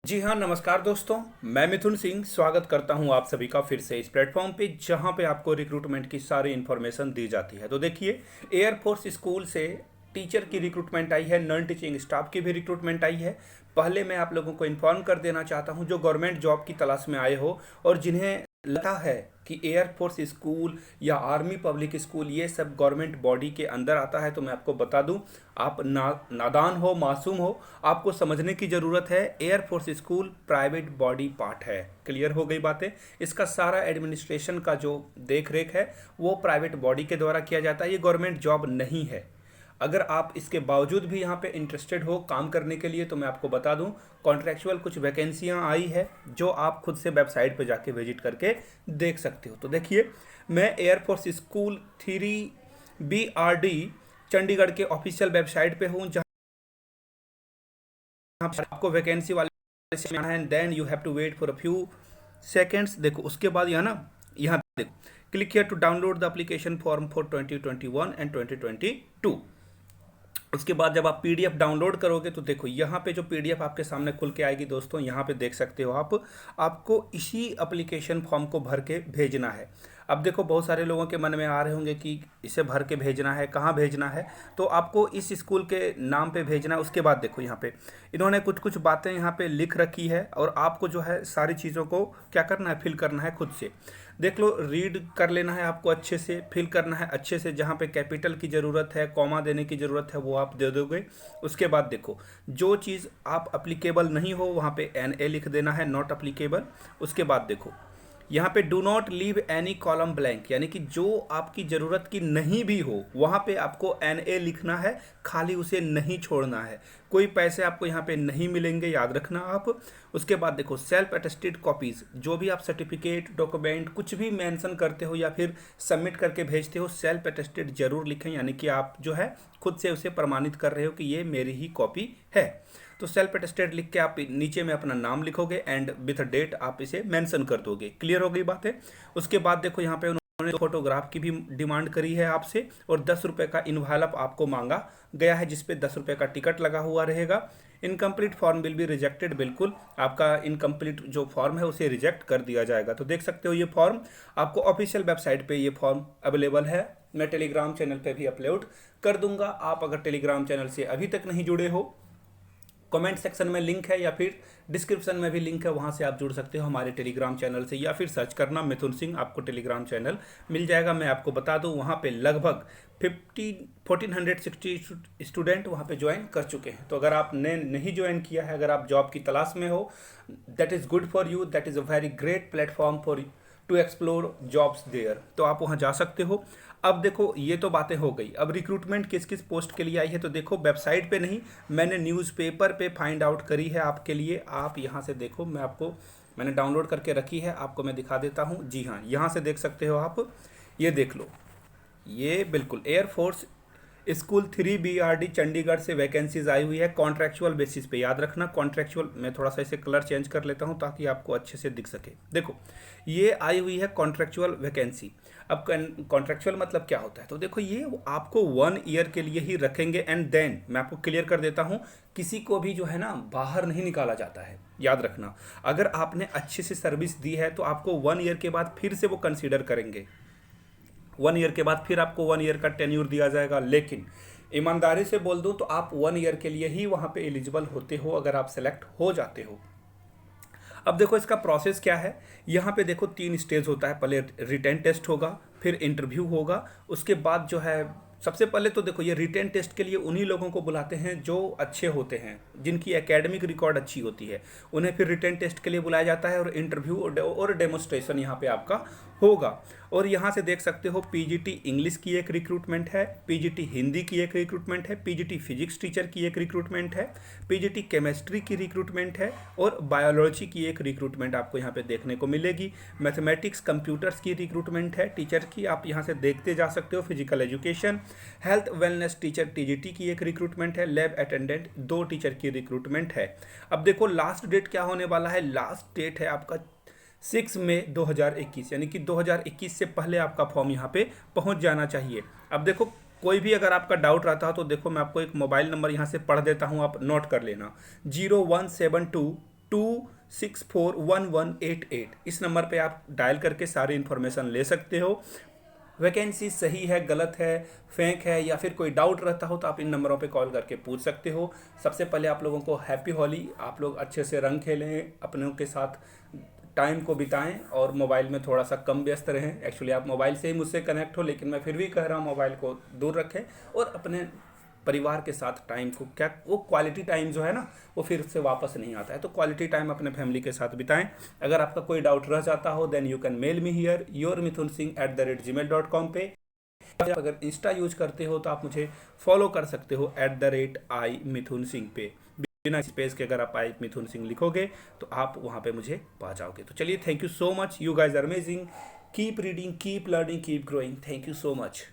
जी हाँ, नमस्कार दोस्तों। मैं मिथुन सिंह स्वागत करता हूँ आप सभी का फिर से इस प्लेटफॉर्म पे जहाँ पे आपको रिक्रूटमेंट की सारी इन्फॉर्मेशन दी जाती है। तो देखिए, एयरफोर्स स्कूल से टीचर की रिक्रूटमेंट आई है, नॉन टीचिंग स्टाफ की भी रिक्रूटमेंट आई है। पहले मैं आप लोगों को इन्फॉर्म कर देना चाहता हूँ, जो गवर्नमेंट जॉब की तलाश में आए हो और जिन्हें लगता है कि एयरफोर्स स्कूल या आर्मी पब्लिक स्कूल ये सब गवर्नमेंट बॉडी के अंदर आता है, तो मैं आपको बता दूं, आप नादान हो, मासूम हो, आपको समझने की ज़रूरत है। Air force school private body part है। क्लियर हो गई बातें। इसका सारा एडमिनिस्ट्रेशन का जो देख रेख है वो प्राइवेट बॉडी के द्वारा किया जाता है। ये गवर्नमेंट जॉब नहीं है। अगर आप इसके बावजूद भी यहाँ पे इंटरेस्टेड हो काम करने के लिए, तो मैं आपको बता दूं, कॉन्ट्रेक्चुअल कुछ वैकेंसियाँ आई है जो आप खुद से वेबसाइट पे जाके विजिट करके देख सकते हो। तो देखिए, मैं एयरफोर्स स्कूल 3BRD चंडीगढ़ के ऑफिशियल वेबसाइट पे हूँ, जहाँ आपको वैकेंसी वाले से आना है। Then you have to wait for a few seconds. देखो, उसके बाद यहाँ देखो, click here to download the application form for 2021 and 2022। उसके बाद जब आप पीडीएफ डाउनलोड करोगे तो देखो, यहाँ पे जो पीडीएफ आपके सामने खुल के आएगी दोस्तों, यहाँ पे देख सकते हो आप। आपको इसी एप्लीकेशन फॉर्म को भर के भेजना है। अब देखो, बहुत सारे लोगों के मन में आ रहे होंगे कि इसे भर के भेजना है, कहाँ भेजना है। तो आपको इस स्कूल के नाम पे भेजना है। उसके बाद देखो, यहाँ पे इन्होंने कुछ कुछ बातें यहाँ पे लिख रखी है और आपको जो है सारी चीज़ों को क्या करना है, फिल करना है खुद से। देख लो, रीड कर लेना है आपको अच्छे से, फिल करना है अच्छे से। जहाँ पे कैपिटल की ज़रूरत है, कॉमा देने की ज़रूरत है, वो आप दे दोगे। उसके बाद देखो, जो चीज़ आप अप्लीकेबल नहीं हो वहाँ पे NA लिख देना है, नॉट अप्लीकेबल। उसके बाद देखो, यहाँ पे do not leave any column blank, यानी कि जो आपकी ज़रूरत की नहीं भी हो वहाँ पे आपको NA लिखना है, खाली उसे नहीं छोड़ना है। कोई पैसे आपको यहाँ पे नहीं मिलेंगे, याद रखना आप। उसके बाद देखो, सेल्फ अटेस्टेड कॉपीज़, जो भी आप सर्टिफिकेट, डॉक्यूमेंट कुछ भी मेंशन करते हो या फिर सबमिट करके भेजते हो, सेल्फ अटेस्टेड जरूर लिखें, यानी कि आप जो है खुद से उसे प्रमाणित कर रहे हो कि ये मेरी ही कॉपी है। तो सेल्फ अटेस्टेड लिख के आप नीचे में अपना नाम लिखोगे एंड विथ डेट आप इसे मेंशन कर दोगे। क्लियर हो गई बात है। उसके बाद देखो, यहाँ पे उन्होंने फोटोग्राफ की भी डिमांड करी है आपसे और 10 रुपये का इन्वेलप आपको मांगा गया है, जिसपे 10 रुपये का टिकट लगा हुआ रहेगा। Incomplete form will be rejected, बिल्कुल आपका इनकम्प्लीट जो फॉर्म है उसे रिजेक्ट कर दिया जाएगा। तो देख सकते हो, ये फॉर्म आपको ऑफिशियल वेबसाइट पे ये फॉर्म अवेलेबल है। मैं टेलीग्राम चैनल पे भी अपलोड कर दूंगा। आप अगर टेलीग्राम चैनल से अभी तक नहीं जुड़े हो, कमेंट सेक्शन में लिंक है या फिर डिस्क्रिप्शन में भी लिंक है, वहाँ से आप जुड़ सकते हो हमारे टेलीग्राम चैनल से, या फिर सर्च करना मिथुन सिंह, आपको टेलीग्राम चैनल मिल जाएगा। मैं आपको बता दूँ, वहाँ पे लगभग 1460 स्टूडेंट वहाँ पे ज्वाइन कर चुके हैं। तो अगर आपने नहीं ज्वाइन किया है, अगर आप जॉब की तलाश में हो, that is good for you, that is a very great platform for to explore jobs there. तो आप वहाँ जा सकते हो। अब देखो, ये तो बातें हो गई। अब रिक्रूटमेंट किस किस पोस्ट के लिए आई है, तो देखो, वेबसाइट पे नहीं, मैंने न्यूज़पेपर पे फाइंड आउट करी है आपके लिए। आप यहाँ से देखो, मैंने डाउनलोड करके रखी है, आपको मैं दिखा देता हूँ। जी हाँ, यहाँ से देख सकते हो आप, ये देख लो, ये बिल्कुल एयरफोर्स स्कूल 3BRD चंडीगढ़ से वैकेंसीज आई हुई है कॉन्ट्रैक्चुअल बेसिस पे। याद रखना, कॉन्ट्रैक्चुअल। मैं थोड़ा सा इसे कलर चेंज कर लेता हूँ ताकि आपको अच्छे से दिख सके। देखो, ये आई हुई है कॉन्ट्रैक्चुअल वैकेंसी। अब कॉन्ट्रैक्चुअल मतलब क्या होता है, तो देखो, ये आपको 1 ईयर के लिए ही रखेंगे एंड देन मैं आपको क्लियर कर देता हूँ, किसी को भी जो है ना बाहर नहीं निकाला जाता है। याद रखना, अगर आपने अच्छे से सर्विस दी है तो आपको 1 ईयर के बाद फिर से वो कंसीडर करेंगे। 1 ईयर के बाद फिर आपको 1 ईयर का टेन्योर दिया जाएगा। लेकिन ईमानदारी से बोल दूं तो आप 1 ईयर के लिए ही वहाँ पे एलिजिबल होते हो, अगर आप सेलेक्ट हो जाते हो। अब देखो, इसका प्रोसेस क्या है। यहाँ पे देखो, 3 स्टेज होता है। पहले रिटन टेस्ट होगा, फिर इंटरव्यू होगा, उसके बाद जो है, सबसे पहले तो देखो, ये रिटन टेस्ट के लिए उन्हीं लोगों को बुलाते हैं जो अच्छे होते हैं, जिनकी एकेडमिक रिकॉर्ड अच्छी होती है, उन्हें फिर रिटन टेस्ट के लिए बुलाया जाता है और इंटरव्यू और डेमोस्ट्रेशन यहाँ पे आपका होगा। और यहाँ से देख सकते हो, PGT इंग्लिश की एक रिक्रूटमेंट है, PGT हिंदी की एक रिक्रूटमेंट है, PGT फिजिक्स टीचर की एक रिक्रूटमेंट है, PGT केमिस्ट्री की रिक्रूटमेंट है और बायोलॉजी की एक रिक्रूटमेंट आपको यहाँ पे देखने को मिलेगी। मैथमेटिक्स कंप्यूटर्स की रिक्रूटमेंट है टीचर की, आप यहाँ से देखते जा सकते हो। Physical education, health wellness teacher TGT की एक रिक्रूटमेंट है, लैब अटेंडेंट 2 टीचर की रिक्रूटमेंट है। अब देखो, लास्ट डेट क्या होने वाला है। लास्ट डेट है आपका 6 मई 2021, यानी कि 2021 से पहले आपका फॉर्म यहाँ पे पहुँच जाना चाहिए। अब देखो, कोई भी अगर आपका डाउट रहता हो तो देखो, मैं आपको एक मोबाइल नंबर यहाँ से पढ़ देता हूँ, आप नोट कर लेना। 0172 2641188। इस नंबर पे आप डायल करके सारी इन्फॉर्मेशन ले सकते हो। वैकेंसी सही है, गलत है, फेक है, या फिर कोई डाउट रहता हो तो आप इन नंबरों पे कॉल करके पूछ सकते हो। सबसे पहले आप लोगों को हैप्पी होली। आप लोग अच्छे से रंग खेलें, अपनों के साथ टाइम को बिताएं और मोबाइल में थोड़ा सा कम व्यस्त रहें। एक्चुअली आप मोबाइल से ही मुझसे कनेक्ट हो, लेकिन मैं फिर भी कह रहा हूँ मोबाइल को दूर रखें और अपने परिवार के साथ टाइम को, क्या वो क्वालिटी टाइम जो है ना, वो फिर से वापस नहीं आता है। तो क्वालिटी टाइम अपने फैमिली के साथ बिताएं। अगर आपका कोई डाउट रह जाता हो then you can mail me here yourmithunsingh@gmail.com पे। अगर इंस्टा यूज करते हो तो आप मुझे फॉलो कर सकते हो @i मिथुन सिंह पे। बिना स्पेस के अगर आप आई मिथुन सिंह लिखोगे तो आप वहाँ पे मुझे पा जाओगे। तो चलिए, thank you so much, you guys are amazing, keep reading, keep learning, keep growing, thank you so much.